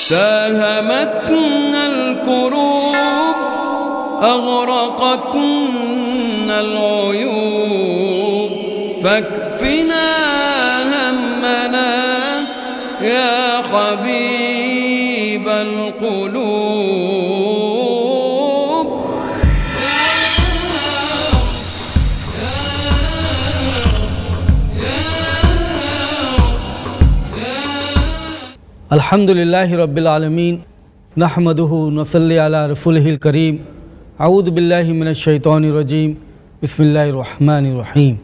ساهمتنا الكروب أغرقتنا العيوب فاكفنا همنا يا حبيب القلوب. الحمد للہ رب العالمین نحمدہ ونصلی علی رسولہ الکریم. اعوذ باللہ من الشیطان الرجیم. بسم اللہ الرحمن الرحیم.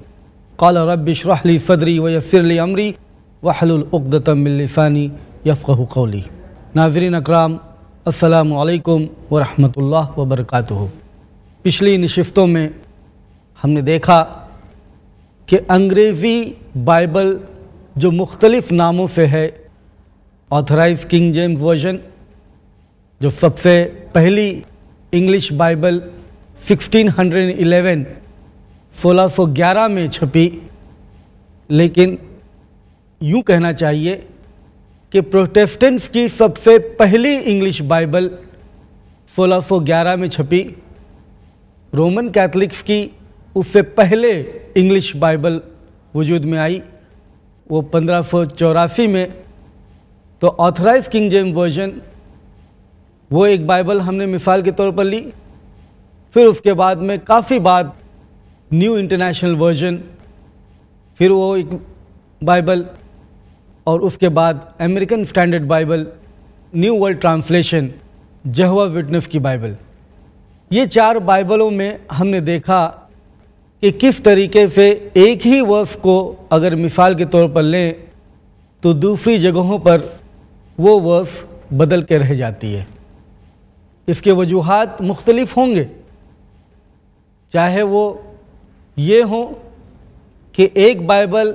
قال رب اشرح لی صدری ویسر لی امری واحلل عقدۃ من لسانی یفقہوا قولی. ناظرین اکرام، السلام علیکم ورحمۃ اللہ وبرکاتہ. پچھلی نشستوں میں ہم نے دیکھا کہ انگریزی بائبل جو مختلف ناموں سے ہے، آتھرائز کنگ جیمز ورژن جو سب سے پہلی انگلش بائبل 1611 میں چھپی، لیکن یوں کہنا چاہیے کہ پروٹیسٹنٹس کی سب سے پہلی انگلش بائبل 1611 میں چھپی. رومن کیتھولکس کی اس سے پہلے انگلش بائبل وجود میں آئی، وہ 1584 میں. تو آتھرائز کنگ جیمز ورژن وہ ایک بائبل ہم نے مثال کے طور پر لی. پھر اس کے بعد میں کافی بعد نیو انٹرنیشنل ورژن، پھر وہ ایک بائبل، اور اس کے بعد American Standard Bible, New World Translation, Jehovah Witness کی بائبل. یہ چار بائبلوں میں ہم نے دیکھا کہ کس طریقے سے ایک ہی ورس کو اگر مثال کے طور پر لیں تو دوسری جگہوں پر وہ ورس بدل کے رہ جاتی ہے. اس کے وجوہات مختلف ہوں گے، چاہے وہ یہ ہوں کہ ایک بائبل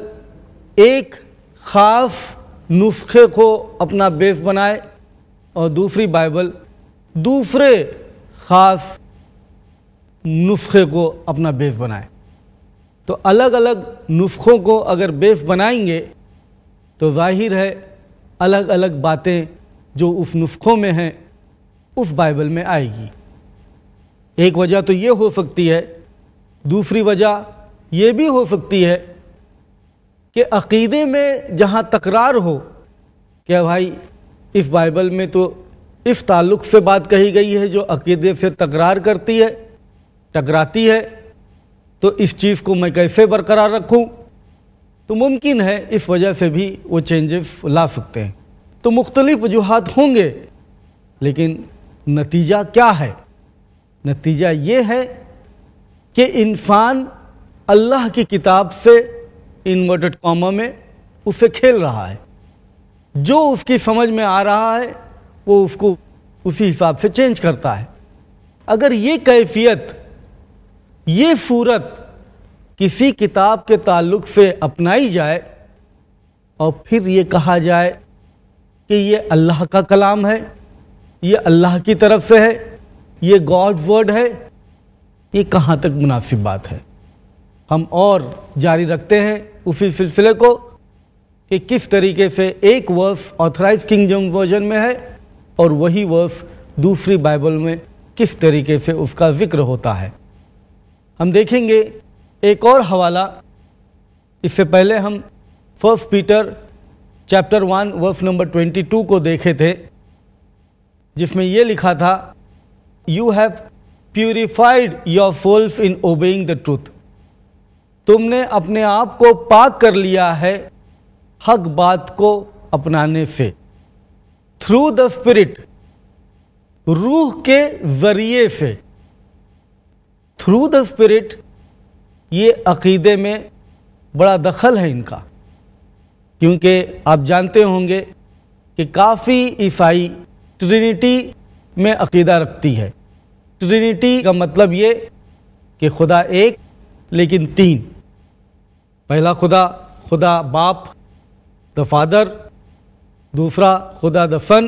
ایک خاص نسخے کو اپنا بیس بنائے اور دوسری بائبل دوسرے خاص نسخے کو اپنا بیس بنائے. تو الگ الگ نسخوں کو اگر بیس بنائیں گے تو ظاہر ہے الگ الگ باتیں جو اس نسخوں میں ہیں اس بائبل میں آئے گی. ایک وجہ تو یہ ہو سکتی ہے، دوسری وجہ یہ بھی ہو سکتی ہے کہ عقیدے میں جہاں تکرار ہو کہ بھائی اس بائبل میں تو اس تعلق سے بات کہی گئی ہے جو عقیدے سے تکرار کرتی ہے، ٹکراتی ہے، تو اس چیز کو میں کیسے برقرار رکھوں؟ تو ممکن ہے اس وجہ سے بھی وہ چینجز لا سکتے ہیں. تو مختلف وجوہات ہوں گے، لیکن نتیجہ کیا ہے؟ نتیجہ یہ ہے کہ انسان اللہ کی کتاب سے انورٹڈ کاما میں اسے کھیل رہا ہے. جو اس کی سمجھ میں آ رہا ہے وہ اس کو اسی حساب سے چینج کرتا ہے. اگر یہ کیفیت، یہ صورت کسی کتاب کے تعلق سے اپنائی جائے اور پھر یہ کہا جائے کہ یہ اللہ کا کلام ہے، یہ اللہ کی طرف سے ہے، یہ گاڈ ورڈ ہے، یہ کہاں تک مناسب بات ہے؟ ہم اور جاری رکھتے ہیں اسی سلسلے کو کہ کس طریقے سے ایک ورس آتھرائز کنگ جیمز ورژن میں ہے اور وہی ورس دوسری بائبل میں کس طریقے سے اس کا ذکر ہوتا ہے. ہم دیکھیں گے ایک اور حوالہ. اس سے پہلے ہم 1 پیٹر چیپٹر 1 ورس نمبر 22 کو دیکھے تھے، جس میں یہ لکھا تھا "You have purified your souls in obeying the truth." تم نے اپنے آپ کو پاک کر لیا ہے حق بات کو اپنانے سے. Through the Spirit، روح کے ذریعے سے. Through the Spirit، یہ عقیدے میں بڑا دخل ہے ان کا، کیونکہ آپ جانتے ہوں گے کہ کافی عیسائی ٹرینٹی میں عقیدہ رکھتی ہے. ٹرینٹی کا مطلب یہ کہ خدا ایک لیکن تین. پہلا خدا باپ، دا فادر، دوسرا خدا دا سن،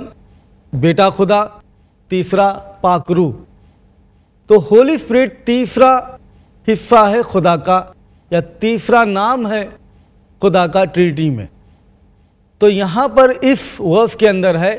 بیٹا خدا، تیسرا پاک روح. تو ہولی اسپرٹ تیسرا حصہ ہے خدا کا، یا تیسرا نام ہے خدا کا ٹرینٹی میں. تو یہاں پر اس ورس کے اندر ہے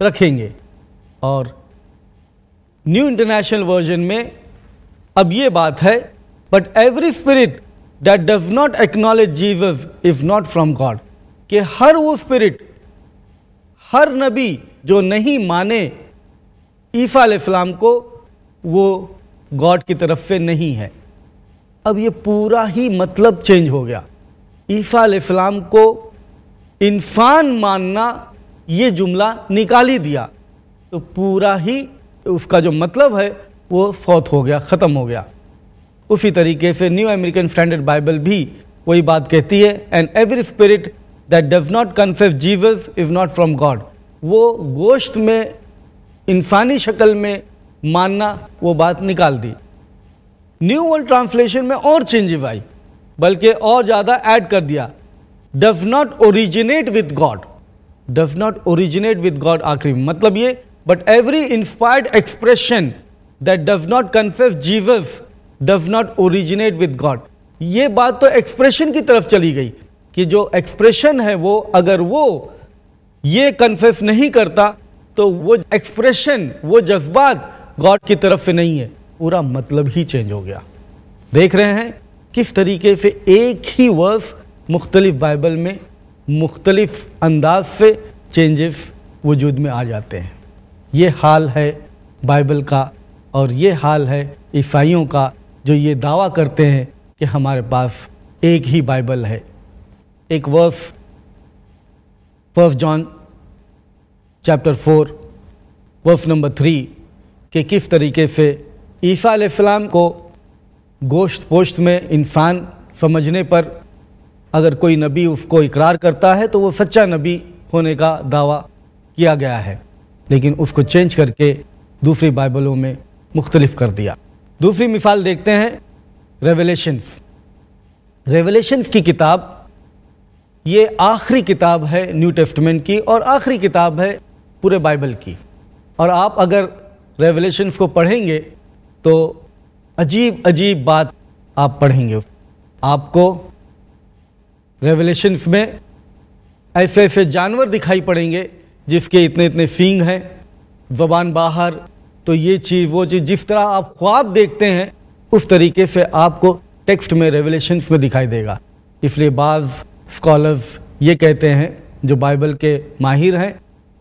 رکھیں گے. اور نیو انٹرنیشنل ورژن میں اب یہ بات ہے but every spirit that does not acknowledge Jesus is not from God, کہ ہر وہ اسپرٹ, ہر نبی جو نہیں مانے عیسیٰ علیہ السلام کو, وہ گاڈ کی طرف سے نہیں ہے. اب یہ پورا ہی مطلب چینج ہو گیا. عیسیٰ علیہ السلام کو انسان ماننا یہ جملہ نکال ہی دیا تو پورا ہی اس کا جو مطلب ہے وہ فوت ہو گیا, ختم ہو گیا. اسی طریقے سے نیو امریکن اسٹینڈرڈ بائبل بھی وہی بات کہتی ہے, and every spirit that does not confess Jesus is not from God. وہ گوشت میں انسانی شکل میں ماننا وہ بات نکال دی. نیو ورلڈ ٹرانسلیشن میں اور چینجز آئی, بلکہ اور زیادہ ایڈ کر دیا, does not originate with God. Does not originate with God آخری مطلب یہ, but every inspired expression that does not confess Jesus does not originate with God. یہ بات تو ایکسپریشن کی طرف چلی گئی کہ جو ایکسپریشن ہے وہ اگر وہ یہ کنفیس نہیں کرتا تو وہ ایکسپریشن, وہ جذبات گاڈ کی طرف سے نہیں ہے. پورا مطلب ہی چینج ہو گیا. دیکھ رہے ہیں کس طریقے سے ایک ہی ورس مختلف بائبل میں مختلف انداز سے چینجز وجود میں آ جاتے ہیں. یہ حال ہے بائبل کا, اور یہ حال ہے عیسائیوں کا جو یہ دعویٰ کرتے ہیں کہ ہمارے پاس ایک ہی بائبل ہے. ایک ورس 1 جان چیپٹر 4 ورس نمبر 3 کہ کس طریقے سے عیسیٰ علیہ السلام کو گوشت پوشت میں انسان سمجھنے پر اگر کوئی نبی اس کو اقرار کرتا ہے تو وہ سچا نبی ہونے کا دعویٰ کیا گیا ہے, لیکن اس کو چینج کر کے دوسری بائبلوں میں مختلف کر دیا. دوسری مثال دیکھتے ہیں ریویلیشنز. ریویلیشنز کی کتاب یہ آخری کتاب ہے نیو ٹیسٹمنٹ کی اور آخری کتاب ہے پورے بائبل کی. اور آپ اگر ریویلیشنز کو پڑھیں گے تو عجیب عجیب بات آپ پڑھیں گے. آپ کو ریویلیشنز میں ایسے ایسے جانور دکھائی پڑیں گے جس کے اتنے اتنے سینگ ہیں, زبان باہر, تو یہ چیز وہ چیز, جس طرح آپ خواب دیکھتے ہیں اس طریقے سے آپ کو ٹیکسٹ میں ریویلیشنز میں دکھائی دے گا. اس لیے بعض اسکالرز یہ کہتے ہیں جو بائبل کے ماہر ہیں,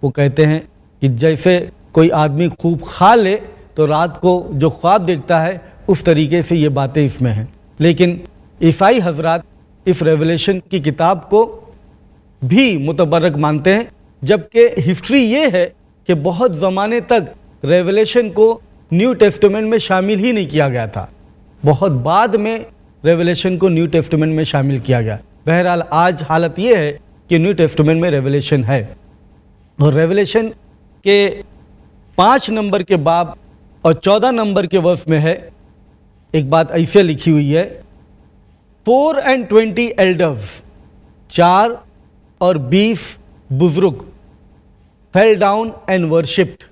وہ کہتے ہیں کہ جیسے کوئی آدمی خوب کھا لے تو رات کو جو خواب دیکھتا ہے اس طریقے سے یہ باتیں اس میں ہیں. لیکن عیسائی حضرات اس ریویلیشن کی کتاب کو بھی متبرک مانتے ہیں, جبکہ ہسٹری یہ ہے کہ بہت زمانے تک ریویلیشن کو نیو ٹیسٹمنٹ میں شامل ہی نہیں کیا گیا تھا. بہت بعد میں ریویلیشن کو نیو ٹیسٹمنٹ میں شامل کیا گیا. بہرحال آج حالت یہ ہے کہ نیو ٹیسٹمنٹ میں ریویلیشن ہے, اور ریویلیشن کے 5 نمبر کے باب اور 14 نمبر کے ورس میں ہے ایک بات ایسے لکھی ہوئی ہے, 4 and 20 elders, 4 اور 20 بزرگ, fell down and worshipped,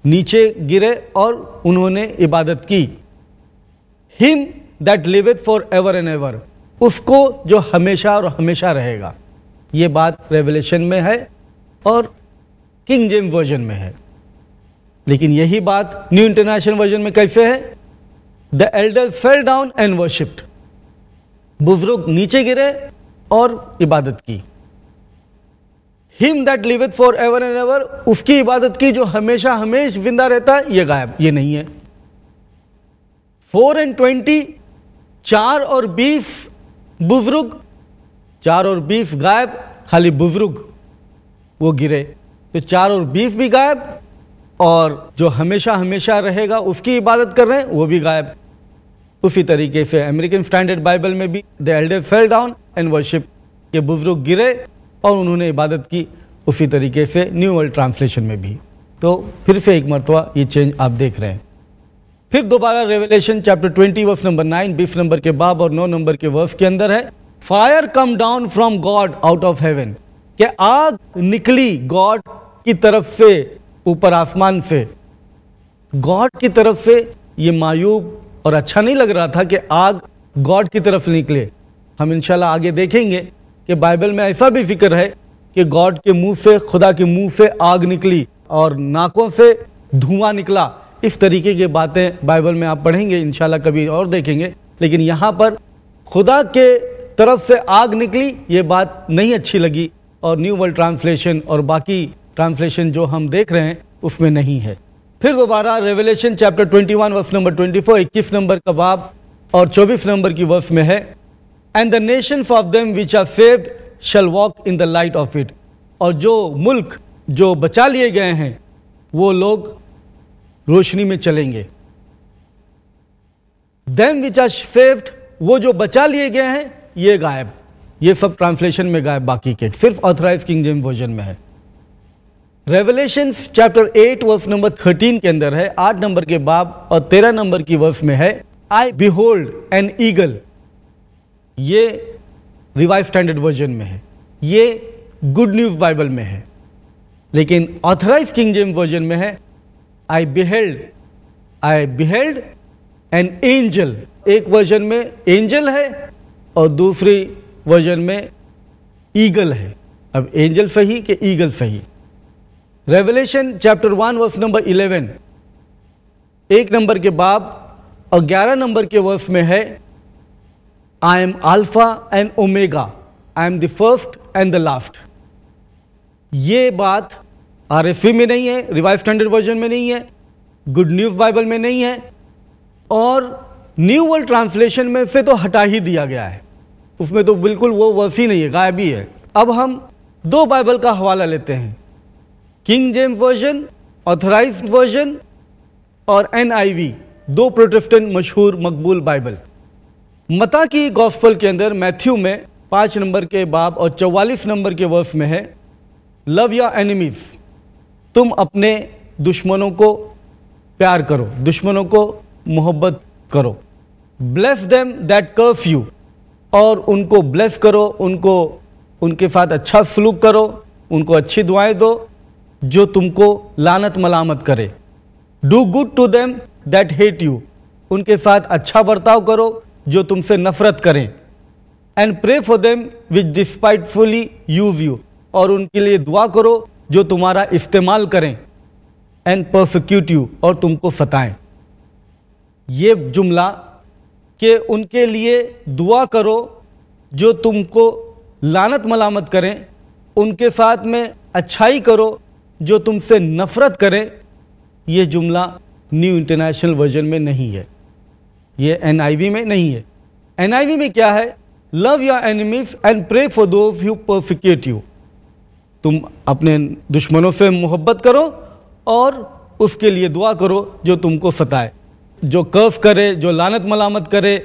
نیچے گرے اور انہوں نے عبادت کی, him that liveth forever and ever, اس کو جو ہمیشہ اور ہمیشہ رہے گا. یہ بات ریویلیشن میں ہے اور کنگ جیمز ورژن میں ہے. لیکن یہی بات نیو انٹرنیشنل ورژن میں کیسے ہے؟ the elders fell down and worshipped, بزرگ نیچے گرے اور عبادت کی. him that liveth forever and ever, اس کی عبادت کی جو ہمیشہ ہمیش زندہ رہتا ہے, یہ غائب, یہ نہیں ہے. 4 and 20, 4 اور 20 بزرگ, 4 اور 20 غائب, خالی بزرگ وہ گرے. تو 4 اور 20 بھی غائب, اور جو ہمیشہ ہمیشہ رہے گا اس کی عبادت کر رہے ہیں وہ بھی غائب. اسی طریقے سے امریکن اسٹینڈرڈ بائبل میں بھی the elders fell down and worship, یہ بزرگ گرے اور انہوں نے عبادت کی. اسی طریقے سے نیو ورلڈ ٹرانسلیشن میں بھی. تو پھر سے ایک مرتبہ یہ چینج آپ دیکھ رہے ہیں. پھر دوبارہ Revelation chapter 20 verse number 9 20 number کے باب اور 9 نمبر کے ورس کے اندر ہے, fire come down from God out of heaven, کہ آگ نکلی گاڈ کی طرف سے, اوپر آسمان سے. گاڈ کی طرف سے یہ معیوب اور اچھا نہیں لگ رہا تھا کہ آگ گاڈ کی طرف نکلے. ہم انشاءاللہ آگے دیکھیں گے کہ بائبل میں ایسا بھی ذکر ہے کہ گاڈ کے منہ سے, خدا کے منہ سے آگ نکلی اور ناکوں سے دھواں نکلا، اس طریقے کی باتیں بائبل میں آپ پڑھیں گے، انشاءاللہ کبھی اور دیکھیں گے. لیکن یہاں پر خدا کے طرف سے آگ نکلی، یہ بات نہیں اچھی لگی، اور نیو ورلڈ ٹرانسلیشن اور باقی ٹرانسلیشن جو ہم دیکھ رہے ہیں اس میں نہیں ہے. پھر دوبارہ Revelation chapter 21 verse number 24، 21 number کا باب اور 24 نمبر کی ورس میں ہے، "And the nations of them which are saved shall walk in the light of it." اور جو ملک جو بچا لیے گئے ہیں وہ لوگ روشنی میں چلیں گے. "Them which are saved", وہ جو بچا لیے گئے ہیں یہ غائب، یہ سب ٹرانسلیشن میں غائب، باقی کے صرف آتھرائز کنگ جیمز ورژن میں ہے. ریویلیشنز چیپٹر 8 ورس نمبر 13 کے اندر ہے، 8 نمبر کے باب اور 13 نمبر کی ورس میں ہے، "I behold an eagle." یہ ریوائز اسٹینڈرڈ ورژن میں ہے، یہ گڈ نیوز بائبل میں ہے. لیکن آتھرائز کنگ جیمز ورژن میں ہے، I beheld an angel. ایک ورژن میں اینجل ہے اور دوسری ورژن میں ایگل ہے. اب اینجل صحیح کہ ایگل صحیح؟ Revelation chapter 1 verse number 11، 1 number کے باب اور 11 نمبر کے ورس میں ہے، "I am Alpha and Omega, I am the first and the last." یہ بات RSV میں نہیں ہے، ریوائز اسٹینڈرڈ ورژن میں نہیں ہے، گڈ نیوز بائبل میں نہیں ہے، اور نیو ورلڈ ٹرانسلیشن میں سے تو ہٹا ہی دیا گیا ہے، اس میں تو بالکل وہ ورس ہی نہیں ہے، غائب ہی ہے. اب ہم دو بائبل کا حوالہ لیتے ہیں، King James Version, Authorised Version اور NIV، دو پروٹسٹنٹ مشہور مقبول بائبل. متی کی گوسپل کے اندر میتھیو میں 5 نمبر کے باب اور 44 نمبر کے ورس میں ہے، "Love your enemies." تم اپنے دشمنوں کو پیار کرو، دشمنوں کو محبت کرو. "Bless them that curse you." اور ان کو بلیس کرو، ان کے ساتھ اچھا سلوک کرو، ان کو اچھی دعائیں دو جو تم کو لعنت ملامت کرے. "Do good to them that hate you." ان کے ساتھ اچھا برتاؤ کرو جو تم سے نفرت کریں. "And pray for them which despitefully use you." اور ان کے لیے دعا کرو جو تمہارا استعمال کریں. "And persecute you." اور تم کو ستائیں. یہ جملہ کہ ان کے لیے دعا کرو جو تم کو لعنت ملامت کریں، ان کے ساتھ میں اچھائی کرو جو تم سے نفرت کریں، یہ جملہ نیو انٹرنیشنل ورژن میں نہیں ہے، یہ NIV میں نہیں ہے. NIV میں کیا ہے؟ "Love your enemies and pray for those who persecute you." تم اپنے دشمنوں سے محبت کرو اور اس کے لیے دعا کرو جو تم کو ستائے، جو کرس کرے، جو لعنت ملامت کرے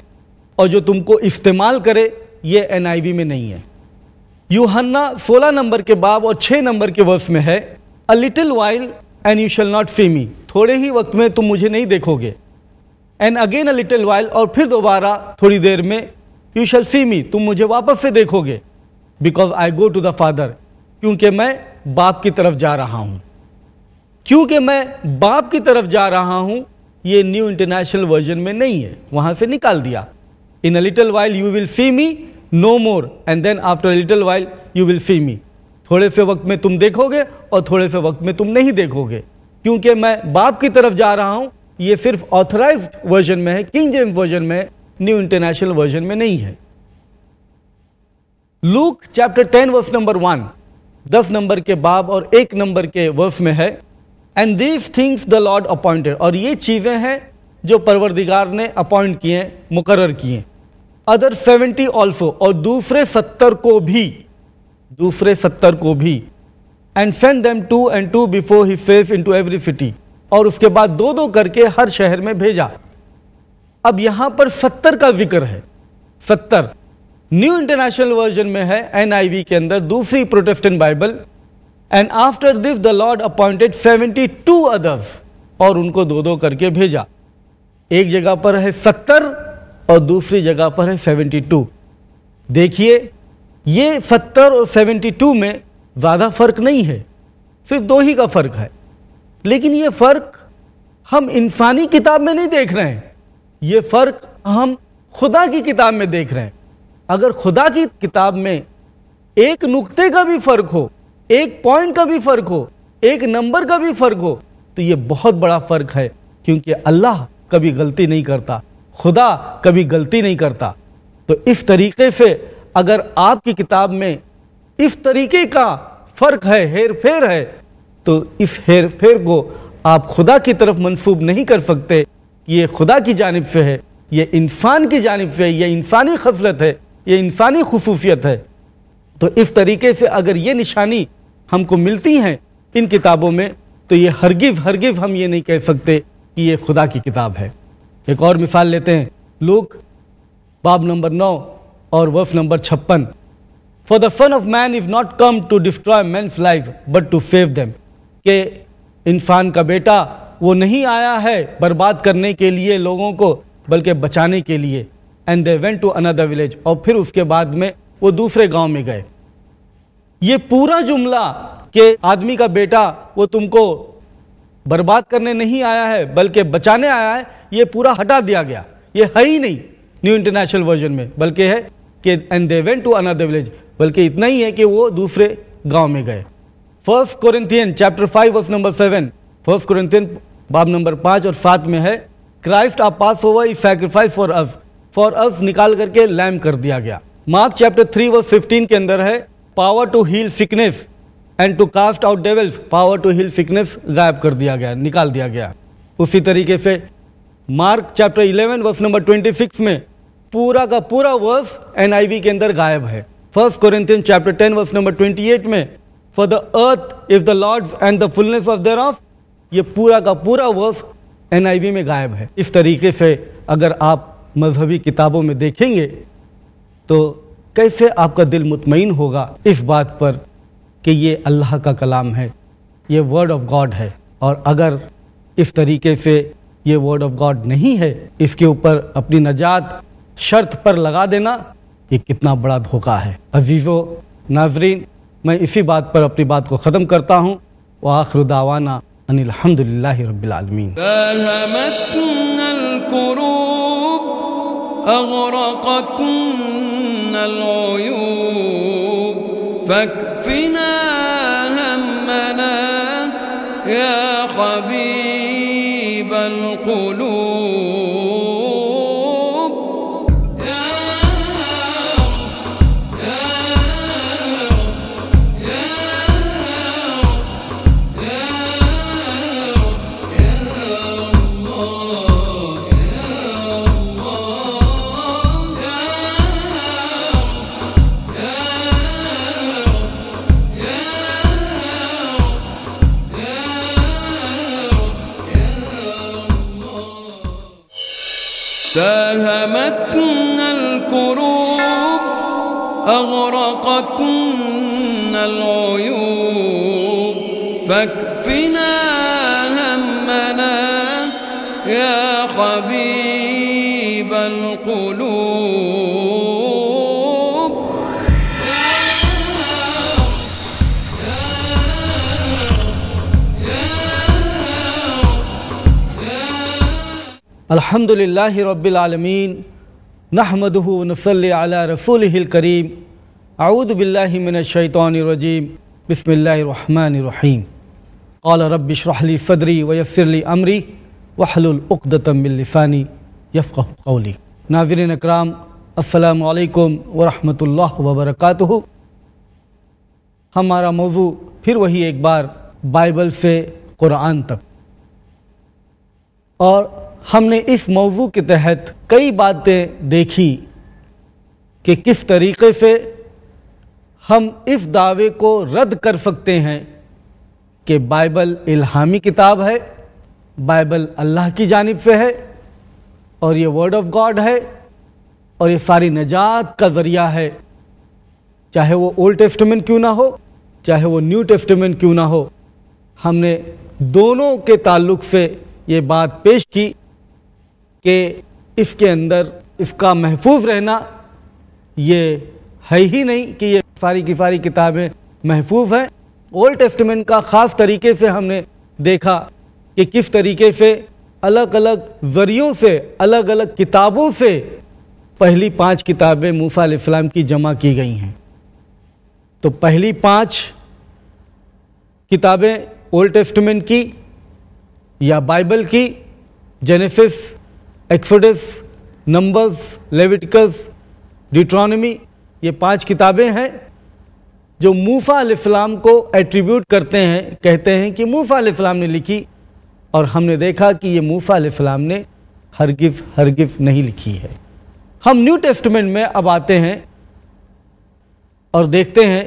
اور جو تم کو استعمال کرے، یہ NIV میں نہیں ہے. یوحنا 16 نمبر کے باب اور 6 نمبر کے ورس میں ہے، "A little while and you shall not see me." تھوڑے ہی وقت میں تم مجھے نہیں دیکھو گے. "And again a little while." اور پھر دوبارہ تھوڑی دیر میں، "You shall see me." تم مجھے واپس سے دیکھو گے. "Because I go to the Father." کیونکہ میں باپ کی طرف جا رہا ہوں. کیونکہ میں باپ کی طرف جا رہا ہوں، یہ نیو انٹرنیشنل ورژن میں نہیں ہے، وہاں سے نکال دیا. "In a little while you will see me no more, and then after a little while you will see me." تھوڑے سے وقت میں تم دیکھو گے اور تھوڑے سے وقت میں تم نہیں دیکھو گے. کیونکہ میں باپ کی طرف جا رہا ہوں، یہ صرف آتھرائزڈ ورژن میں ہے، کنگ جیمز ورژن میں، نیو انٹرنیشنل ورژن میں نہیں ہے. لوک چیپٹر 10 ورس نمبر 1، 10 نمبر کے باب اور 1 نمبر کے ورس میں ہے، "And these things the Lord appointed." اور یہ چیزیں ہیں جو پروردگار نے اپوائنٹ کیے، مقرر کیے. "Other 70 also." اور دوسرے 70 کو بھی، دوسرے 70 کو بھی. "And send them 2 and 2 before his face into every city." اور اس کے بعد 2 کر کے ہر شہر میں بھیجا. اب یہاں پر 70 کا ذکر ہے، 70 نیو انٹرنیشنل ورژن میں ہے، NIV کے اندر دوسری Protestant Bible. "And after this the Lord appointed 72 others." اور ان کو 2 کر کے بھیجا. ایک جگہ پر ہے 70 اور دوسری جگہ پر ہے 72. دیکھیے یہ 70 اور 72 میں زیادہ فرق نہیں ہے، صرف 2 ہی کا فرق ہے. لیکن یہ فرق ہم انسانی کتاب میں نہیں دیکھ رہے ہیں، یہ فرق ہم خدا کی کتاب میں دیکھ رہے ہیں. اگر خدا کی کتاب میں ایک نقطے کا بھی فرق ہو، ایک پوائنٹ کا بھی فرق ہو، ایک نمبر کا بھی فرق ہو تو یہ بہت بڑا فرق ہے، کیونکہ اللہ کبھی غلطی نہیں کرتا، خدا کبھی غلطی نہیں کرتا۔ تو اس طریقے سے اگر آپ کی کتاب میں اس طریقے کا فرق ہے، ہیر پھیر ہے، تو اس ہیر پھیر کو آپ خدا کی طرف منسوب نہیں کر سکتے کہ یہ خدا کی جانب سے ہے، یہ انسان کی جانب سے ہے، یہ انسانی خصلت ہے، یہ انسانی خصوصیت ہے۔ تو اس طریقے سے اگر یہ نشانی ہم کو ملتی ہیں ان کتابوں میں تو یہ ہرگز ہم یہ نہیں کہہ سکتے کہ یہ خدا کی کتاب ہے۔ ایک اور مثال لیتے ہیں، لوک باب نمبر 9 اور verse number 56۔ For the Son of Man is not come to destroy men's life but to save them، کہ انسان کا بیٹا وہ نہیں آیا ہے برباد کرنے کے لیے لوگوں کو بلکہ بچانے کے لیے۔ And they went to another village، اور پھر اس کے بعد میں وہ دوسرے گاؤں میں گئے۔ یہ پورا جملہ کہ آدمی کا بیٹا وہ تم کو برباد کرنے نہیں آیا ہے بلکہ بچانے آیا ہے، یہ پورا ہٹا دیا گیا، یہ ہے ہی نہیں نیو انٹرنیشنل ورژن میں، بلکہ ہے کہ and they went to another village، بلکہ اتنا ہی ہے کہ وہ دوسرے گاؤں میں گئے۔ 1 Corinthians chapter 5 verse number 7، 1 Corinthians باب نمبر 5 اور 7 میں ہے Christ our Passover is sacrificed for us نکال کر کے لیم کر دیا گیا۔ مارک چیپٹر 3 verse 15 کے اندر ہے power to heal sickness and to cast out devils, power to heal sickness غائب کر دیا گیا، نکال دیا گیا۔ اسی طریقے سے مارک چیپٹر 11 verse number 26 میں پورا کا پورا ورس NIV کے اندر غائب ہے۔ 1 Corinthians chapter 10 verse number 28 میں for the earth is the Lord's and the fullness of thereof، یہ پورا کا پورا ورس NIV میں غائب ہے۔ اس طریقے سے اگر آپ مذہبی کتابوں میں دیکھیں گے تو کیسے آپ کا دل مطمئن ہوگا اس بات پر کہ یہ اللہ کا کلام ہے، یہ ورڈ آف گاڈ ہے۔ اور اگر اس طریقے سے یہ ورڈ آف گاڈ نہیں ہے، اس کے اوپر اپنی نجات شرط پر لگا دینا، یہ کتنا بڑا دھوکہ ہے۔ عزیزو ناظرین، میں اسی بات پر اپنی بات کو ختم کرتا ہوں۔ وآخر دعوانا ان الحمدللہ رب العالمین۔ داهمتنا الكروب أغرقتنا العيوب فاكفنا همنا يا حبيب القلوب يا داهمتنا الكروب أغرقتنا العيوب فاكفنا همنا يا حبيب القلوب الحمد للہ رب العالمین، نحمدہ ونصلی علی رسولہ الکریم، اعوذ باللہ من الشیطان الرجیم، بسم اللہ الرحمن الرحیم۔ قال رب اشرح لی صدری ویسر لی امری واحلل عقدۃ من لسانی یفقہوا قولی۔ ناظرین اکرام، السلام علیکم ورحمۃ اللہ وبرکاتہ۔ ہمارا موضوع پھر وہی ایک بار بائبل سے قرآن تک، اور ہم نے اس موضوع کے تحت کئی باتیں دیکھی کہ کس طریقے سے ہم اس دعوے کو رد کر سکتے ہیں کہ بائبل الہامی کتاب ہے، بائبل اللہ کی جانب سے ہے، اور یہ ورڈ آف گاڈ ہے، اور یہ ساری نجات کا ذریعہ ہے، چاہے وہ اولڈ ٹیسٹمنٹ کیوں نہ ہو، چاہے وہ نیو ٹیسٹمنٹ کیوں نہ ہو۔ ہم نے دونوں کے تعلق سے یہ بات پیش کی کہ اس کے اندر اس کا محفوظ رہنا یہ ہے ہی نہیں کہ یہ ساری کی ساری کتابیں محفوظ ہیں۔ اولڈ ٹیسٹمنٹ کا خاص طریقے سے ہم نے دیکھا کہ کس طریقے سے الگ الگ ذریعوں سے، الگ الگ کتابوں سے پہلی 5 کتابیں موسیٰ علیہ السلام کی جمع کی گئی ہیں۔ تو پہلی 5 کتابیں اولڈ ٹیسٹمنٹ کی یا بائبل کی، جینیسس، ایکسوڈس، نمبرز، لیویٹیکس، ڈیوٹرانومی، یہ 5 کتابیں ہیں جو موسیٰ علیہ السلام کو ایٹریبیوٹ کرتے ہیں، کہتے ہیں کہ موسیٰ علیہ السلام نے لکھی، اور ہم نے دیکھا کہ یہ موسیٰ علیہ السلام نے ہرگز نہیں لکھی ہے۔ ہم نیو ٹیسٹمنٹ میں اب آتے ہیں اور دیکھتے ہیں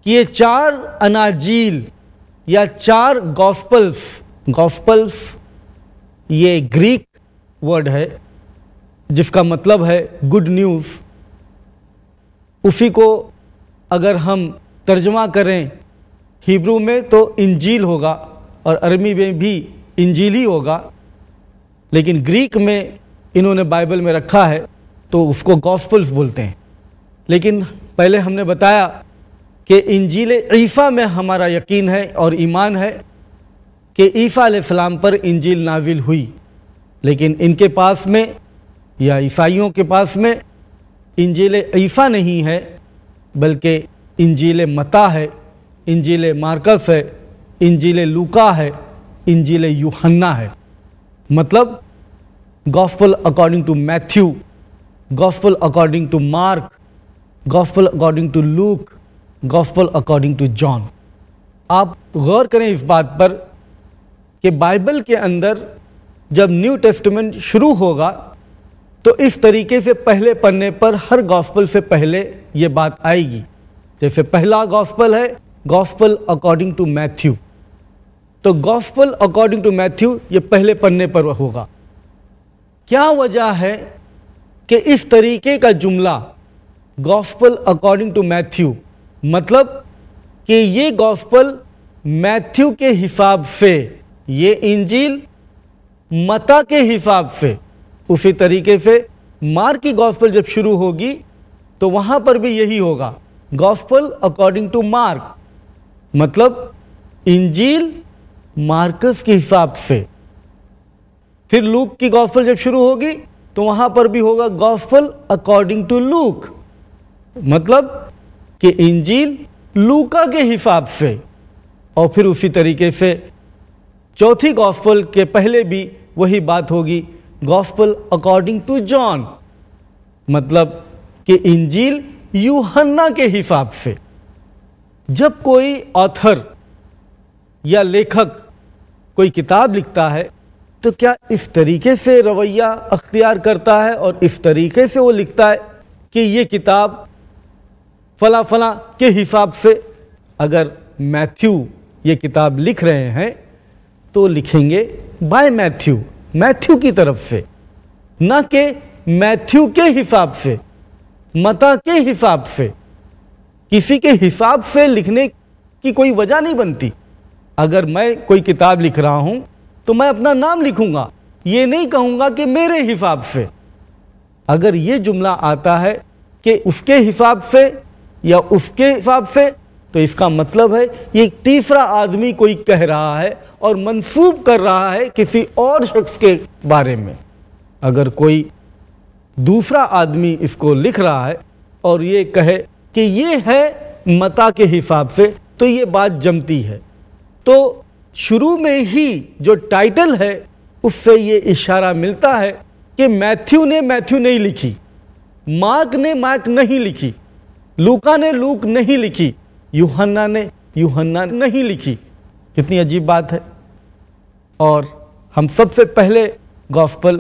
کہ یہ 4 اناجیل یا 4 گاسپلز یہ گریک ورڈ ہے جس کا مطلب ہے گڈ نیوز۔ اسی کو اگر ہم ترجمہ کریں ہیبرو میں تو انجیل ہوگا، اور عربی میں بھی انجیل ہی ہوگا، لیکن گریک میں انہوں نے بائبل میں رکھا ہے تو اس کو گاسپلز بولتے ہیں۔ لیکن پہلے ہم نے بتایا کہ انجیل عیسیٰ میں ہمارا یقین ہے اور ایمان ہے کہ عیسیٰ علیہ السلام پر انجیل نازل ہوئی، لیکن ان کے پاس میں یا عیسائیوں کے پاس میں انجیل عیسیٰ نہیں ہے، بلکہ انجیل متی ہے، انجیل مارکس ہے، انجیل لوکا ہے، انجیل یوحنا ہے۔ مطلب gospel according to Matthew, gospel according to Mark, gospel according to Luke, gospel according to John. آپ غور کریں اس بات پر کہ بائبل کے اندر جب نیو ٹیسٹمنٹ شروع ہوگا تو اس طریقے سے پہلے پڑھنے پر ہر گاسپل سے پہلے یہ بات آئے گی۔ جیسے پہلا گاسپل ہے گاسپل اکارڈنگ ٹو میتھیو، تو گاسپل اکارڈنگ ٹو میتھیو یہ پہلے پڑھنے پر ہوگا۔ کیا وجہ ہے کہ اس طریقے کا جملہ گاسپل اکارڈنگ ٹو میتھیو، مطلب کہ یہ گاسپل میتھیو کے حساب سے، یہ انجیل متی کے حساب سے، اسی طریقے سے مارک کی گاسپل جب شروع ہوگی تو وہاں پر بھی یہی ہوگا، گاسپل اکارڈنگ ٹو مارک، مطلب انجیل مارکس کے حساب سے۔ پھر لوک کی گاسپل جب شروع ہوگی تو وہاں پر بھی ہوگا گاسپل اکارڈنگ ٹو لوک، مطلب کہ انجیل لوکا کے حساب سے۔ اور پھر اسی طریقے سے چوتھی گاسپل کے پہلے بھی وہی بات ہوگی، گاسپل اکارڈنگ ٹو جان، مطلب کہ انجیل یوحنا کے حساب سے۔ جب کوئی آتھر یا لیکھک کوئی کتاب لکھتا ہے تو کیا اس طریقے سے رویہ اختیار کرتا ہے اور اس طریقے سے وہ لکھتا ہے کہ یہ کتاب فلاں فلاں کے حساب سے؟ اگر میتھیو یہ کتاب لکھ رہے ہیں تو لکھیں گے بائی میتھیو، میتھیو کی طرف سے، نہ کہ میتھیو کے حساب سے، متی کے حساب سے۔ کسی کے حساب سے لکھنے کی کوئی وجہ نہیں بنتی۔ اگر میں کوئی کتاب لکھ رہا ہوں تو میں اپنا نام لکھوں گا، یہ نہیں کہوں گا کہ میرے حساب سے۔ اگر یہ جملہ آتا ہے کہ اس کے حساب سے یا اس کے حساب سے، تو اس کا مطلب ہے یہ تیسرا آدمی کوئی کہہ رہا ہے اور منسوب کر رہا ہے کسی اور شخص کے بارے میں۔ اگر کوئی دوسرا آدمی اس کو لکھ رہا ہے اور یہ کہے کہ یہ ہے متی کے حساب سے، تو یہ بات جمتی ہے۔ تو شروع میں ہی جو ٹائٹل ہے اس سے یہ اشارہ ملتا ہے کہ میتھیو نے میتھیو نہیں لکھی، مارک نے مارک نہیں لکھی، لوکا نے لوک نہیں لکھی، یوحنا نے یوحنا نہیں لکھی۔ کتنی عجیب بات ہے۔ اور ہم سب سے پہلے گاسپل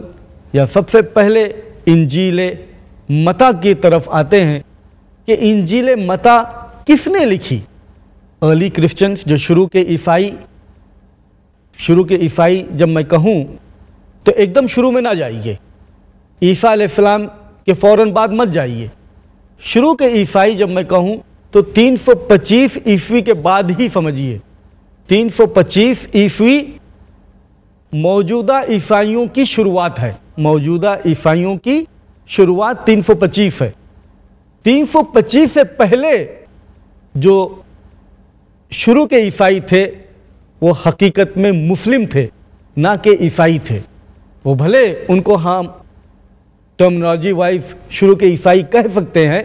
یا سب سے پہلے انجیل متی کی طرف آتے ہیں کہ انجیل متی کس نے لکھی؟ ارلی کرسچنز، جو شروع کے عیسائی جب میں کہوں تو ایک دم شروع میں نہ جائیے، عیسیٰ علیہ السلام کے فوراً بعد مت جائیے۔ شروع کے عیسائی جب میں کہوں تو 325 عیسوی کے بعد ہی سمجھیے۔ 325 عیسوی موجودہ عیسائیوں کی شروعات ہے، موجودہ عیسائیوں کی شروعات 325 ہے۔ 325 سے پہلے جو شروع کے عیسائی تھے وہ حقیقت میں مسلم تھے، نہ کہ عیسائی تھے۔ وہ بھلے ان کو ہم ٹرمنالوجی وائز شروع کے عیسائی کہہ سکتے ہیں،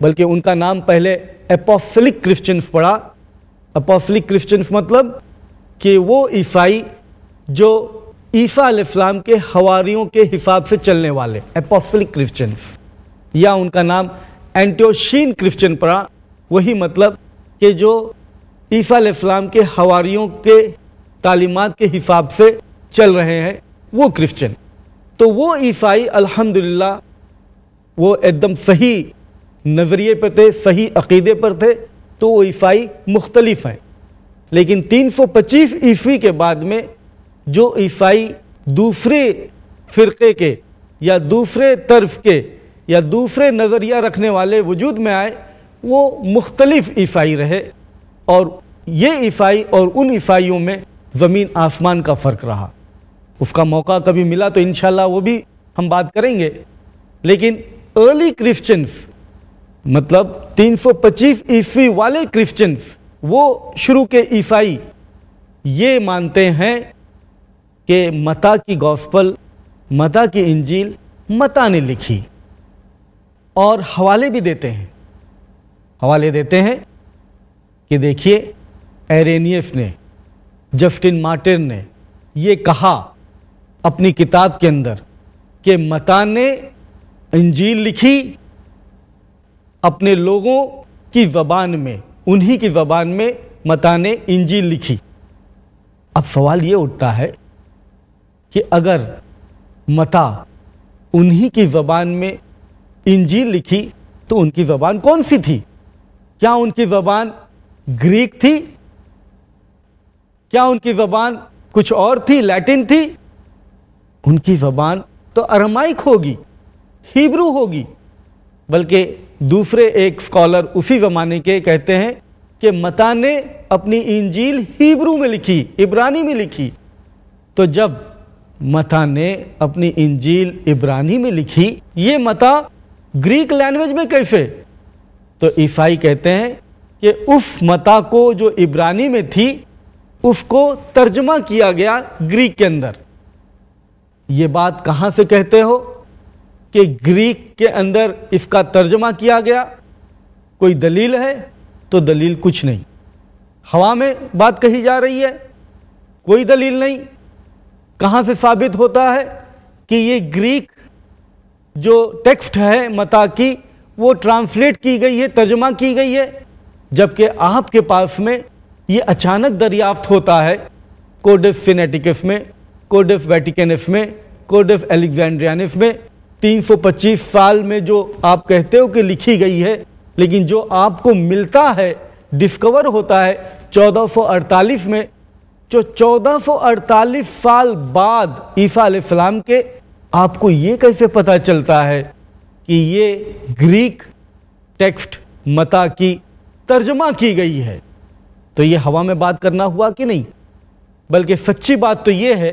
بلکہ ان کا نام پہلے اپوسٹلک کرسچنز پڑا۔ اپوسٹلک کرسچنز مطلب کہ وہ عیسائی جو عیسیٰ علیہ السلام کے حواریوں کے حساب سے چلنے والے اپوسٹلک کرسچنز، یا ان کا نام اینٹیوشین کرسچن پڑا، وہی مطلب کہ جو عیسیٰ علیہ السلام کے حواریوں کے تعلیمات کے حساب سے چل رہے ہیں وہ کرسچن. تو وہ عیسائی الحمدللہ وہ ایک دم صحیح نظریے پر تھے، صحیح عقیدے پر تھے، تو وہ عیسائی مختلف ہیں. لیکن 325 عیسوی کے بعد میں جو عیسائی دوسرے فرقے کے یا دوسرے طرف کے یا دوسرے نظریہ رکھنے والے وجود میں آئے، وہ مختلف عیسائی رہے، اور یہ عیسائی اور ان عیسائیوں میں زمین آسمان کا فرق رہا. اس کا موقع کبھی ملا تو انشاءاللہ وہ بھی ہم بات کریں گے. لیکن ارلی کرسچنز، مطلب 325 عیسوی والے کرسچنز، وہ شروع کے عیسائی یہ مانتے ہیں کہ متی کی گوسپل، متی کی انجیل متی نے لکھی، اور حوالے بھی دیتے ہیں. حوالے دیتے ہیں کہ دیکھیے ایرینیس نے، جسٹن مارٹن نے یہ کہا اپنی کتاب کے اندر کہ متی نے انجیل لکھی اپنے لوگوں کی زبان میں، انہی کی زبان میں متی نے انجیل لکھی. اب سوال یہ اٹھتا ہے کہ اگر متی انہی کی زبان میں انجیل لکھی تو ان کی زبان کون سی تھی؟ کیا ان کی زبان گریک تھی؟ کیا ان کی زبان کچھ اور تھی، لیٹن تھی؟ ان کی زبان تو ارمائک ہوگی، ہیبرو ہوگی. بلکہ دوسرے ایک اسکالر اسی زمانے کے کہتے ہیں کہ متی نے اپنی انجیل ہیبرو میں لکھی، عبرانی میں لکھی. تو جب متی نے اپنی انجیل عبرانی میں لکھی، یہ متی گریک لینگویج میں کیسے؟ تو عیسائی کہتے ہیں کہ اس متی کو جو عبرانی میں تھی اس کو ترجمہ کیا گیا گریک کے اندر. یہ بات کہاں سے کہتے ہو کہ گریک کے اندر اس کا ترجمہ کیا گیا؟ کوئی دلیل ہے؟ تو دلیل کچھ نہیں، ہوا میں بات کہی جا رہی ہے، کوئی دلیل نہیں. کہاں سے ثابت ہوتا ہے کہ یہ گریک جو ٹیکسٹ ہے متی کی وہ ٹرانسلیٹ کی گئی ہے، ترجمہ کی گئی ہے، جبکہ آپ کے پاس میں یہ اچانک دریافت ہوتا ہے کوڈیف سینیٹیکس میں، کوڈیف ویٹیکنس میں، کوڈیف الیگزینڈریانس میں 325 سال میں جو آپ کہتے ہو کہ لکھی گئی ہے، لیکن جو آپ کو ملتا ہے، ڈسکور ہوتا ہے 1448 میں. جو 1448 سال بعد عیسیٰ علیہ السلام کے، آپ کو یہ کیسے پتہ چلتا ہے کہ یہ گریک ٹیکسٹ متی کی ترجمہ کی گئی ہے؟ تو یہ ہوا میں بات کرنا ہوا کہ نہیں؟ بلکہ سچی بات تو یہ ہے،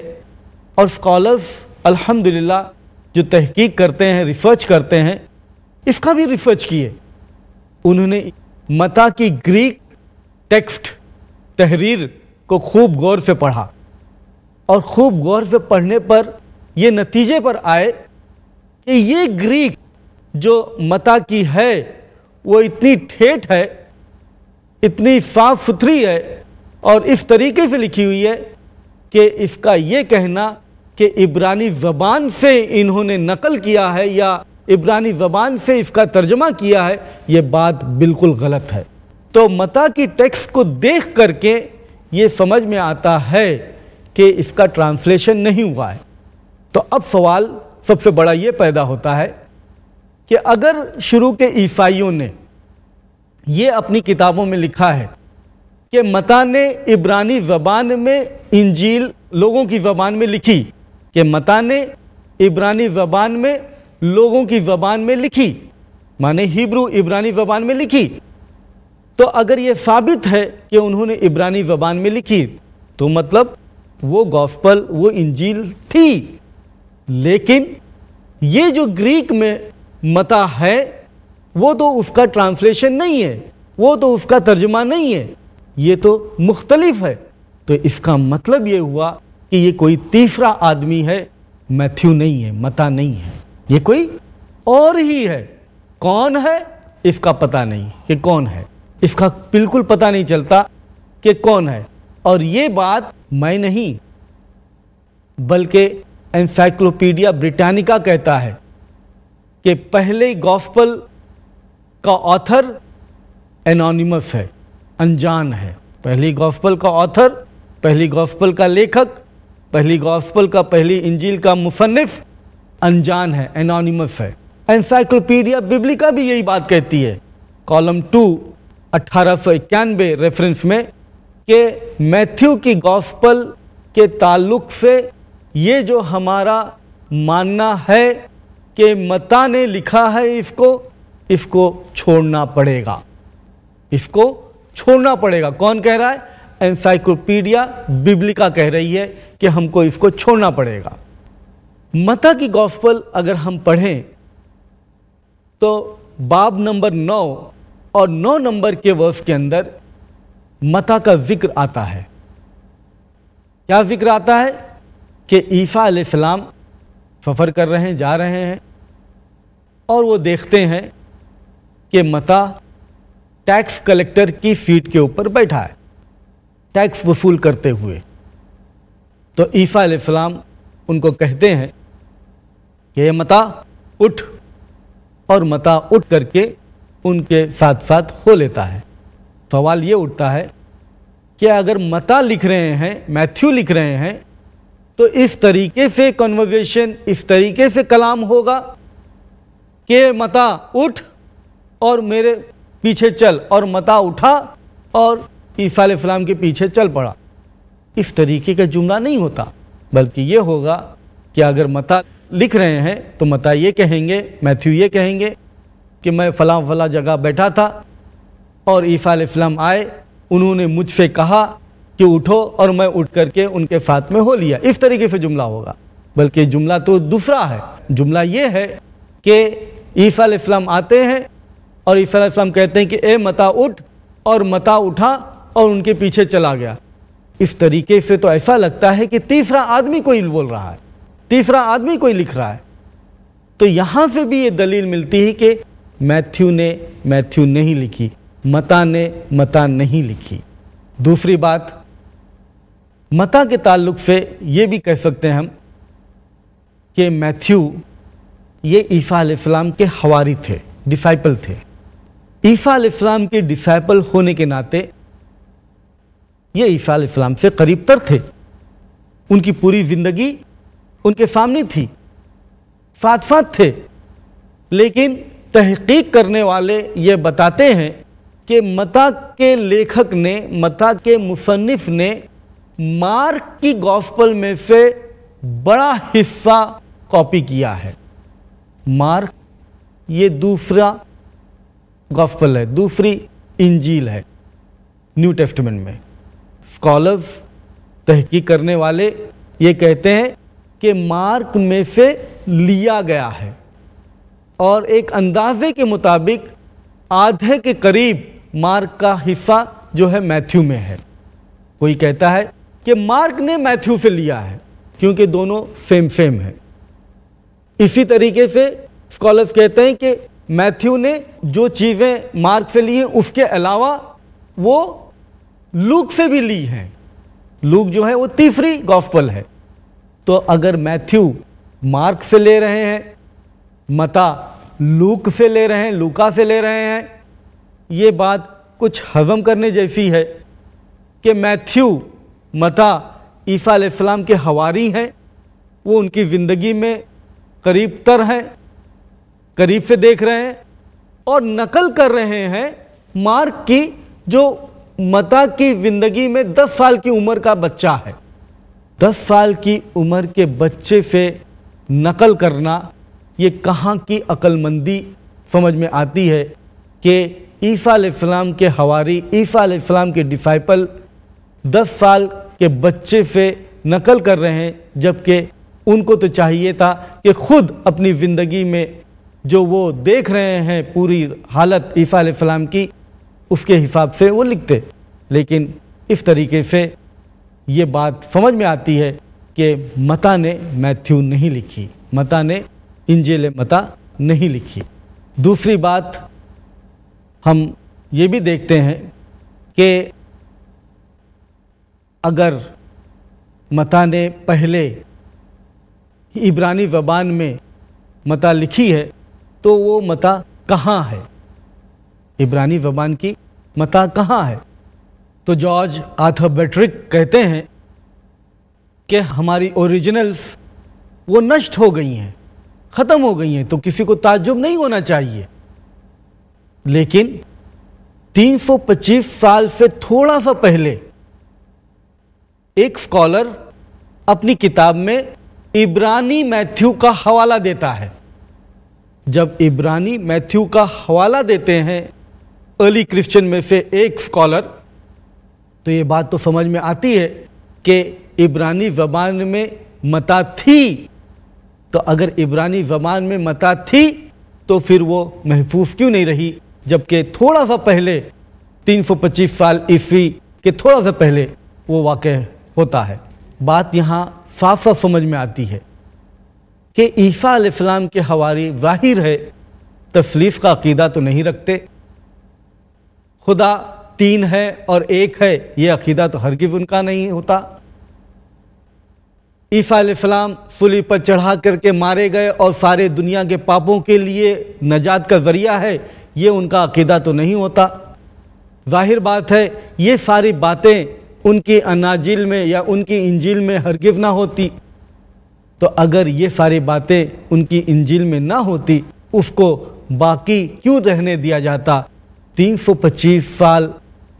اور اسکالرز الحمدللہ جو تحقیق کرتے ہیں، ریسرچ کرتے ہیں، اس کا بھی ریسرچ کیے. انہوں نے متی کی گریک ٹیکسٹ تحریر کو خوب غور سے پڑھا، اور خوب غور سے پڑھنے پر یہ نتیجے پر آئے کہ یہ گریک جو متی کی ہے وہ اتنی ٹھیٹھ ہے، اتنی صاف ستھری ہے، اور اس طریقے سے لکھی ہوئی ہے کہ اس کا یہ کہنا کہ عبرانی زبان سے انہوں نے نقل کیا ہے یا عبرانی زبان سے اس کا ترجمہ کیا ہے، یہ بات بالکل غلط ہے. تو متی کی ٹیکسٹ کو دیکھ کر کے یہ سمجھ میں آتا ہے کہ اس کا ٹرانسلیشن نہیں ہوا ہے. تو اب سوال سب سے بڑا یہ پیدا ہوتا ہے کہ اگر شروع کے عیسائیوں نے یہ اپنی کتابوں میں لکھا ہے کہ متی نے عبرانی زبان میں انجیل لوگوں کی زبان میں لکھی، کہ متی نے عبرانی زبان میں لوگوں کی زبان میں لکھی، مانے ہیبرو عبرانی زبان میں لکھی، تو اگر یہ ثابت ہے کہ انہوں نے عبرانی زبان میں لکھی تو مطلب وہ گوسپل، وہ انجیل تھی. لیکن یہ جو گریک میں متی ہے وہ تو اس کا ٹرانسلیشن نہیں ہے، وہ تو اس کا ترجمہ نہیں ہے، یہ تو مختلف ہے. تو اس کا مطلب یہ ہوا کہ یہ کوئی تیسرا آدمی ہے، میتھیو نہیں ہے، متی نہیں ہے، یہ کوئی اور ہی ہے. کون ہے اس کا پتہ نہیں کہ کون ہے، اس کا بالکل پتہ نہیں چلتا کہ کون ہے. اور یہ بات میں نہیں بلکہ انسائکلوپیڈیا بریٹانیکا کہتا ہے کہ پہلے گاسپل کا آتھر انونیمس ہے، انجان ہے۔ پہلی گاسپل کا آتھر، پہلی گاسپل کا لیکھک، پہلی گاسپل کا، پہلی انجیل کا مصنف انجان ہے، انونیمس ہے۔ انسائکلوپیڈیا ببلیکا بھی یہی بات کہتی ہے، کالم 2 1891 ریفرنس میں، کہ میتھیو کی گاسپل کے تعلق سے یہ جو ہمارا ماننا ہے کہ متی نے لکھا ہے، اس کو چھوڑنا پڑے گا، اس کو چھوڑنا پڑے گا۔ کون کہہ رہا ہے؟ انسائکلوپیڈیا ببلیکا کہہ رہی ہے کہ ہم کو اس کو چھوڑنا پڑے گا۔ متی کی گاسپل اگر ہم پڑھیں تو باب نمبر 9 اور 9 نمبر کے ورس کے اندر متی کا ذکر آتا ہے۔ کیا ذکر آتا ہے؟ کہ عیسیٰ علیہ السلام سفر کر رہے ہیں، جا رہے ہیں، اور وہ دیکھتے ہیں کہ متی ٹیکس کلیکٹر کی سیٹ کے اوپر بیٹھا ہے، ٹیکس وصول کرتے ہوئے۔ تو عیسیٰ علیہ السلام ان کو کہتے ہیں کہ متی اٹھ، اور متی اٹھ کر کے ان کے ساتھ ساتھ ہو لیتا ہے۔ سوال یہ اٹھتا ہے کہ اگر متی لکھ رہے ہیں، میتھیو لکھ رہے ہیں، تو اس طریقے سے کنورزیشن، اس طریقے سے کلام ہوگا کہ متی اٹھ اور میرے پیچھے چل، اور متی اٹھا اور عیسیٰ علیہ السلام کے پیچھے چل پڑا۔ اس طریقے کا جملہ نہیں ہوتا، بلکہ یہ ہوگا کہ اگر متی لکھ رہے ہیں تو متی یہ کہیں گے، میتھیو یہ کہیں گے کہ میں فلاں فلاں جگہ بیٹھا تھا اور عیسیٰ علیہ السلام آئے، انہوں نے مجھ سے کہا کہ اٹھو، اور میں اٹھ کر کے ان کے ساتھ میں ہو لیا۔ اس طریقے سے جملہ ہوگا، بلکہ جملہ تو دوسرا ہے۔ جملہ یہ ہے کہ عیسیٰ علیہ السلام آتے ہیں اور عیسیٰ علیہ السلام کہتے ہیں کہ اے متی اٹھ، اور متی اٹھا اور ان کے پیچھے چلا گیا۔ اس طریقے سے تو ایسا لگتا ہے کہ تیسرا آدمی کوئی بول رہا ہے، تیسرا آدمی کوئی لکھ رہا ہے۔ تو یہاں سے بھی یہ دلیل ملتی ہے کہ میتھیو نے میتھیو نہیں لکھی، متی نے متی نہیں لکھی۔ دوسری بات، متی کے تعلق سے یہ بھی کہہ سکتے ہیں ہم کہ میتھیو یہ عیسیٰ علیہ السلام کے حواری تھے، ڈسائپل تھے۔ عیسیٰ علیہ السلام کے ڈسائپل ہونے کے ناطے یہ عیسیٰ علیہ السلام سے قریب تر تھے، ان کی پوری زندگی ان کے سامنے تھی، ساتھ ساتھ تھے۔ لیکن تحقیق کرنے والے یہ بتاتے ہیں کہ متی کے لیکھک نے، متی کے مصنف نے مارک کی گاسپل میں سے بڑا حصہ کاپی کیا ہے۔ مارک یہ دوسرا گاسپل ہے، دوسری انجیل ہے نیو ٹیسٹمنٹ میں۔ اسکالرز، تحقیق کرنے والے یہ کہتے ہیں کہ مارک میں سے لیا گیا ہے، اور ایک اندازے کے مطابق آدھے کے قریب مارک کا حصہ جو ہے میتھیو میں ہے۔ کوئی کہتا ہے کہ مارک نے میتھیو سے لیا ہے کیونکہ دونوں سیم ہیں۔ اسی طریقے سے اسکالرز کہتے ہیں کہ میتھیو نے جو چیزیں مارک سے لی ہیں اس کے علاوہ وہ لوک سے بھی لی ہیں۔ لوک جو ہے وہ تیسری گاسپل ہے۔ تو اگر میتھیو مارک سے لے رہے ہیں، متی لوک سے لے رہے ہیں، لوکا سے لے رہے ہیں، یہ بات کچھ ہضم کرنے جیسی ہے کہ میتھیو، متی عیسیٰ علیہ السلام کے حواری ہیں، وہ ان کی زندگی میں قریب تر ہیں، قریب سے دیکھ رہے ہیں اور نقل کر رہے ہیں مارک کی، جو متی کی زندگی میں 10 سال کی عمر کا بچہ ہے۔ 10 سال کی عمر کے بچے سے نقل کرنا، یہ کہاں کی عقل مندی سمجھ میں آتی ہے کہ عیسیٰ علیہ السلام کے حواری، عیسیٰ علیہ السلام کے ڈسائپل 10 سال کے بچے سے نقل کر رہے ہیں، جبکہ ان کو تو چاہیے تھا کہ خود اپنی زندگی میں جو وہ دیکھ رہے ہیں پوری حالت عیسیٰ علیہ السلام کی، اس کے حساب سے وہ لکھتے۔ لیکن اس طریقے سے یہ بات سمجھ میں آتی ہے کہ متی نے میتھیو نہیں لکھی، متی نے انجیل متی نہیں لکھی۔ دوسری بات ہم یہ بھی دیکھتے ہیں کہ اگر متی نے پہلے عبرانی زبان میں متی لکھی ہے تو وہ متی کہاں ہے؟ عبرانی زبان کی متی کہاں ہے؟ تو جارج آرتھر بیٹرک کہتے ہیں کہ ہماری اوریجنلز وہ نشٹ ہو گئی ہیں، ختم ہو گئی ہیں، تو کسی کو تعجب نہیں ہونا چاہیے. لیکن 325 سال سے تھوڑا سا پہلے ایک اسکالر اپنی کتاب میں عبرانی میتھیو کا حوالہ دیتا ہے. جب عبرانی میتھیو کا حوالہ دیتے ہیں ارلی کرسچن میں سے ایک اسکالر، تو یہ بات تو سمجھ میں آتی ہے کہ عبرانی زبان میں متی تھی. تو اگر عبرانی زبان میں متی تھی تو پھر وہ محفوظ کیوں نہیں رہی، جبکہ تھوڑا سا پہلے 325 سال عیسوی کے تھوڑا سا پہلے وہ واقع ہوتا ہے. بات یہاں صاف صاف سمجھ میں آتی ہے کہ عیسیٰ علیہ السلام کے حواری ظاہر ہے تثلیث کا عقیدہ تو نہیں رکھتے، خدا تین ہے اور ایک ہے یہ عقیدہ تو ہرگز ان کا نہیں ہوتا. عیسیٰ علیہ السلام صلیب پر چڑھا کر کے مارے گئے اور سارے دنیا کے پاپوں کے لیے نجات کا ذریعہ ہے، یہ ان کا عقیدہ تو نہیں ہوتا. ظاہر بات ہے یہ ساری باتیں ان کی اناجیل میں یا ان کی انجیل میں ہرگز نہ ہوتی. تو اگر یہ ساری باتیں ان کی انجیل میں نہ ہوتی، اس کو باقی کیوں رہنے دیا جاتا؟ 325 سال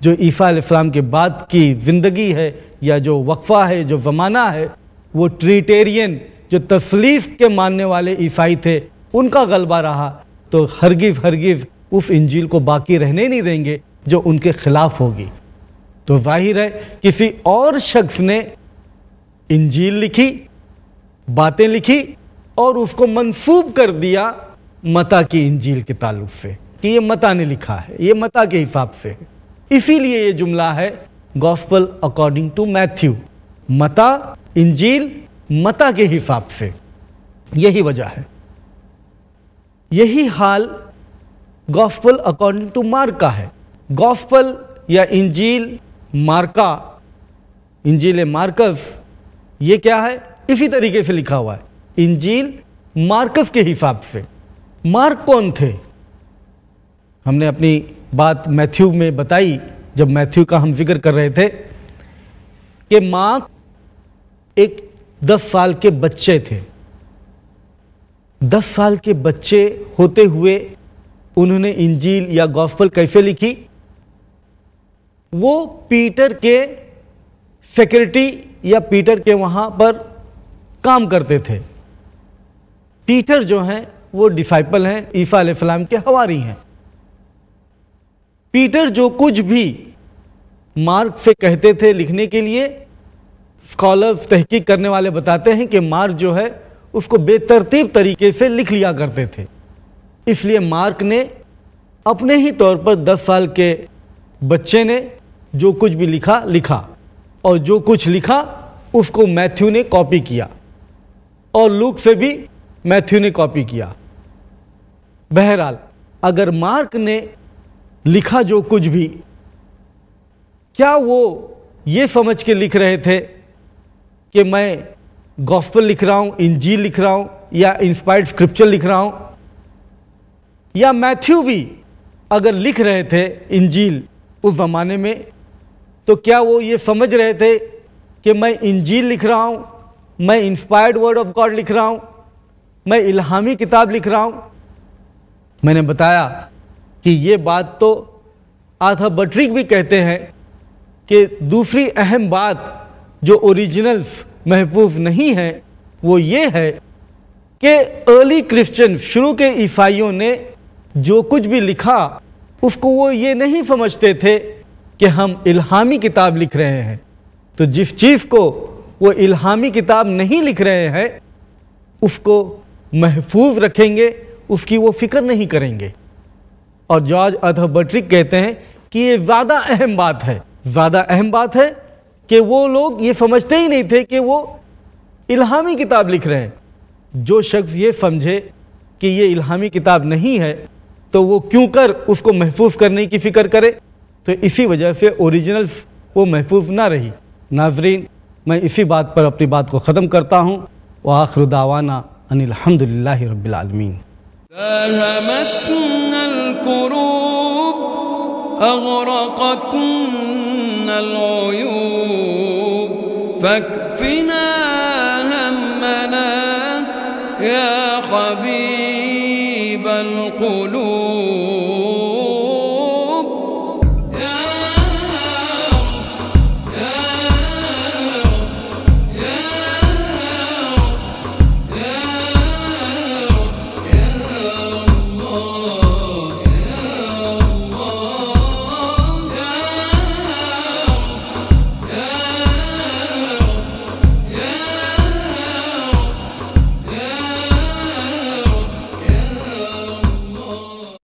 جو عیسیٰ علیہ السلام کے بعد کی زندگی ہے یا جو وقفہ ہے، جو زمانہ ہے، وہ ٹریٹیرین جو تثلیث کے ماننے والے عیسائی تھے ان کا غلبہ رہا. تو ہرگز اس انجیل کو باقی رہنے نہیں دیں گے جو ان کے خلاف ہوگی. تو ظاہر ہے کسی اور شخص نے انجیل لکھی، باتیں لکھی اور اس کو منسوب کر دیا متی کی انجیل کے تعلق سے کہ یہ متی نے لکھا ہے، یہ متی کے حساب سے ہے. اسی لیے یہ جملہ ہے گاسپل اکارڈنگ ٹو میتھیو، متی انجیل متی کے حساب سے. یہی وجہ ہے. یہی حال گاسپل اکارڈنگ ٹو مارکا ہے. گاسپل یا انجیل مارکا، انجیل مارکس، یہ کیا ہے؟ اسی طریقے سے لکھا ہوا ہے انجیل مارکس کے حساب سے. مارک کون تھے؟ ہم نے اپنی بات میتھیو میں بتائی جب میتھیو کا ہم ذکر کر رہے تھے کہ مارک ایک 10 سال کے بچے تھے. 10 سال کے بچے ہوتے ہوئے انہوں نے انجیل یا گاسپل کیسے لکھی؟ وہ پیٹر کے سیکرٹری یا پیٹر کے وہاں پر کام کرتے تھے. پیٹر جو ہیں وہ ڈسائپل ہیں، عیسیٰ علیہ السلام کے حواری ہیں. پیٹر جو کچھ بھی مارک سے کہتے تھے لکھنے کے لیے، اسکالرز تحقیق کرنے والے بتاتے ہیں کہ مارک جو ہے اس کو بے ترتیب طریقے سے لکھ لیا کرتے تھے. اس لیے مارک نے اپنے ہی طور پر 10 سال کے بچے نے جو کچھ بھی لکھا اور جو کچھ لکھا اس کو میتھیو نے کاپی کیا اور لوک سے بھی میتھیو نے کاپی کیا. بہرحال اگر مارک نے لکھا جو کچھ بھی، کیا وہ یہ سمجھ کے لکھ رہے تھے کہ میں گاسپل لکھ رہا ہوں، انجیل لکھ رہا ہوں یا انسپائرڈ اسکرپچر لکھ رہا ہوں؟ یا میتھیو بھی اگر لکھ رہے تھے انجیل اس زمانے میں تو کیا وہ یہ سمجھ رہے تھے کہ میں انجیل لکھ رہا ہوں، میں انسپائرڈ ورڈ آف گاڈ لکھ رہا ہوں، میں الہامی کتاب لکھ رہا ہوں؟ میں نے بتایا کہ یہ بات تو آرتھر بیٹرک بھی کہتے ہیں کہ دوسری اہم بات جو اوریجنلز محفوظ نہیں ہے وہ یہ ہے کہ ارلی کرسچن، شروع کے عیسائیوں نے جو کچھ بھی لکھا اس کو وہ یہ نہیں سمجھتے تھے کہ ہم الہامی کتاب لکھ رہے ہیں. تو جس چیز کو وہ الہامی کتاب نہیں لکھ رہے ہیں اس کو محفوظ رکھیں گے، اس کی وہ فکر نہیں کریں گے. اور جارج آرتھر بیٹرک کہتے ہیں کہ یہ زیادہ اہم بات ہے کہ وہ لوگ یہ سمجھتے ہی نہیں تھے کہ وہ الہامی کتاب لکھ رہے ہیں. جو شخص یہ سمجھے کہ یہ الہامی کتاب نہیں ہے تو وہ کیوں کر اس کو محفوظ کرنے کی فکر کرے؟ تو اسی وجہ سے اوریجنلز وہ محفوظ نہ رہی. ناظرین، میں اسی بات پر اپنی بات کو ختم کرتا ہوں۔ وآخر دعوانا ان الحمدللہ رب العالمین۔ داهمتنا الكروب أغرقتنا العيوب فاكفنا همنا يا حبيب القلوب